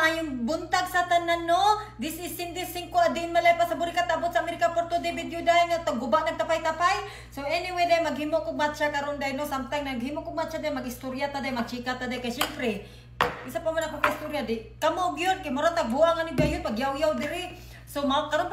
maayong buntag sa tanan no. This is Cindy 5 adin malay pa sa Burikat abot sa Amerika for today video dai nga guba nagtapay-tapay. So anyway dai maghimo kog matcha karon dai no. Sometimes naghimo kog matcha dai magistorya ta dai magchika ta dai kay syempre isa pa man ako kay istorya di. Kamo gyud kay mura tag buang ani gayon pag yaw-yaw diri. So karon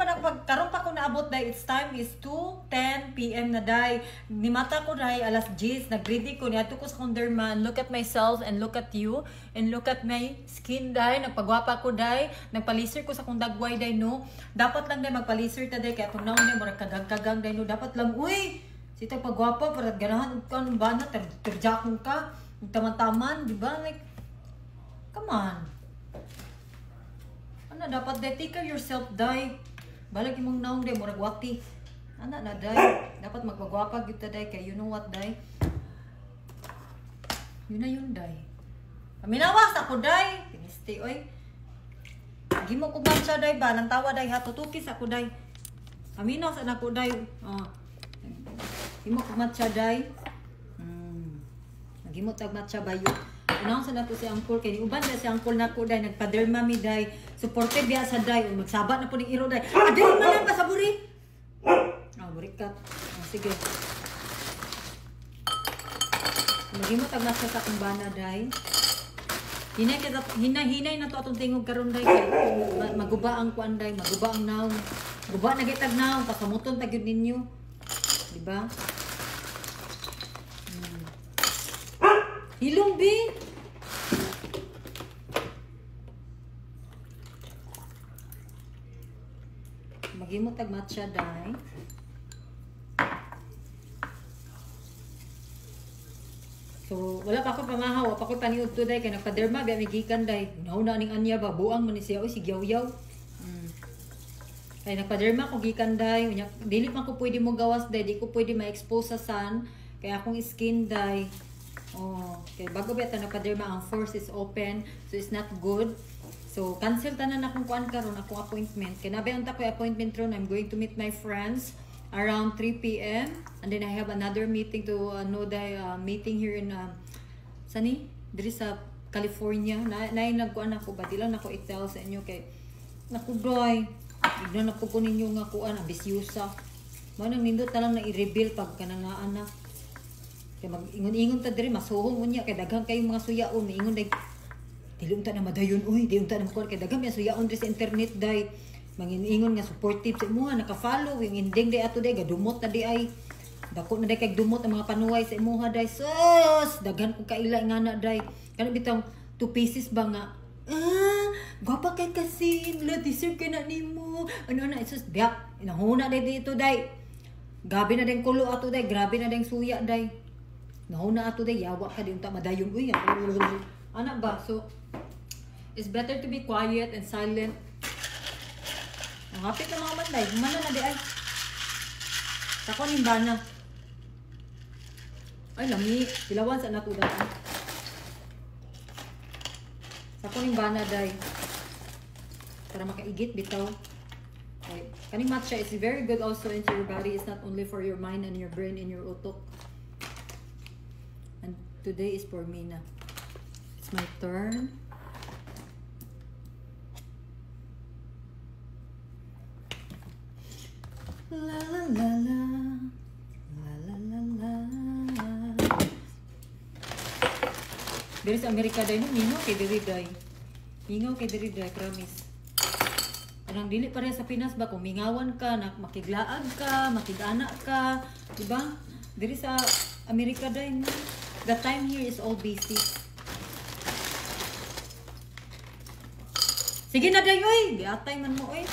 pa ko naabot dai. It's time is 2:10 PM na dai. Ni mata ko dai alas 10 nagready ko niadto ko sa derma. Look at myself and look at you and look at my skin dai. Nagpagwapa ko dai. Nagpaliser ko sa kung dagway dai no. Dapat lang dai magpaliser ta dai kay atong naon dai murag kagag-kagang dai no. Dapat lang uy. Sita pagwapa para ganahan ka ano ba na terjakon ka. Taman-taman di ba like come on. Ana dapat dai take care yourself dai. Balag imong naong dai murag wati. Ana na dai. Dapat magpagwapa gyud ta dai kay you know what dai. Yun na yun dai. Paminawas ako dai. Piniste oy. Gimo ko matcha dai ba nang tawa dai ha tutukis ako dai. Paminawas ana ko dai. Gimo ko matcha dai. Gimo tag matcha bayo. Unang sa nato si Uncle kay uban na si Uncle nako dai nagpa-derma mi dai. Supportive biya sa dai magsabat na po ning iro dai. Adai man lang ka sa buri. Burikat. Sige. Magimo tag matcha sa akong bana dai. Hinay na to atong tingog karon dai kay maguba ang kuan dai, maguba ang naong. Guba na gitag naong pasamuton tag yun ninyo. Di ba? Hilong bi. Magimo tag matcha dai. So wala pa ako pamahaw, pa ko paniud to dai kay nagpa-derma biya migikan dai. Nauna ning anya ba buang man ni siya oy sigyaw-yaw. Kay nagpa-derma ko gikan dai, dili man ko pwede mo gawas dai, di ko pwede ma-expose sa sun kay akong skin dai. Okay, bago ba ito nagpa-derma ang force is open, so it's not good. So cancel tanan akong kuan karon akong appointment. Kay nabayon ta ko appointment ron, I'm going to meet my friends around 3 PM and then I have another meeting to know the meeting here in sani diri sa California. Nay nagkuan ako ba di lang nako i-tell sa inyo kay nakudoy. Ignan na po ko ninyo nga kuan ambisyosa. Manang nindot na lang na i-reveal pag kanang anak. Kay mag-ingon-ingon ta diri masuhong unya kay daghang kayong mga suyaon miingon day dili unta na madayon uy dili unta na makuha kay daghang mga suyaon diri sa internet day mangingon nga supportive sa imuha naka-follow yung ending day ato day gadumot na di ay dako na day kay dumot ang mga panuway sa imuha day sus daghan ko kaila nga na day kanang bitang 2 pieces ba nga gwapa kay kasi lo deserve kay na nimo ano na sus biak inahuna day dito day gabi na ding kulo ato day grabe na ding suya day nahuna ato day yawa ka di unta madayon uy anak ba so it's better to be quiet and silent. Ang hapit na mga manday humana na di ay tako ning bana ay lami ilawan sa nato dai tako ning bana day para makaigit bitaw. Okay. Kaning matcha is very good also into your body. It's not only for your mind and your brain and your utok. And today is for me na. It's my turn. La la la la. La la la la. Diri sa Amerika day no, mingaw kay diri day. Mingaw kay diri day, promise. Anong dili pa rin sa Pinas ba kung mingawan ka, makiglaag ka, makigana ka, di ba? Diri sa Amerika din, the time here is all busy. Sige na day, oy! Biatay man mo, oy!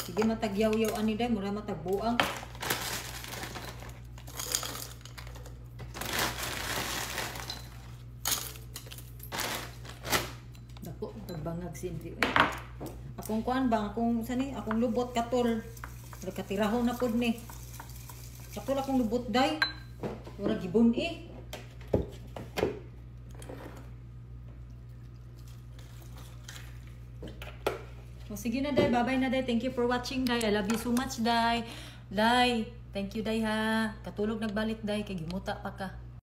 Sige matagyaw-yaw ani day, mura matagbuang. Dako, pagbangag sindi, oy. Akong kuan bang, akong sani, akong lubot katol. Nagkatirahon na pod ni. Katol akong lubot day. Mura gibon eh. Sige na day, bye-bye na day. Thank you for watching day. I love you so much day. Day, thank you day ha. Katulog nagbalik day kay gimuta pa ka.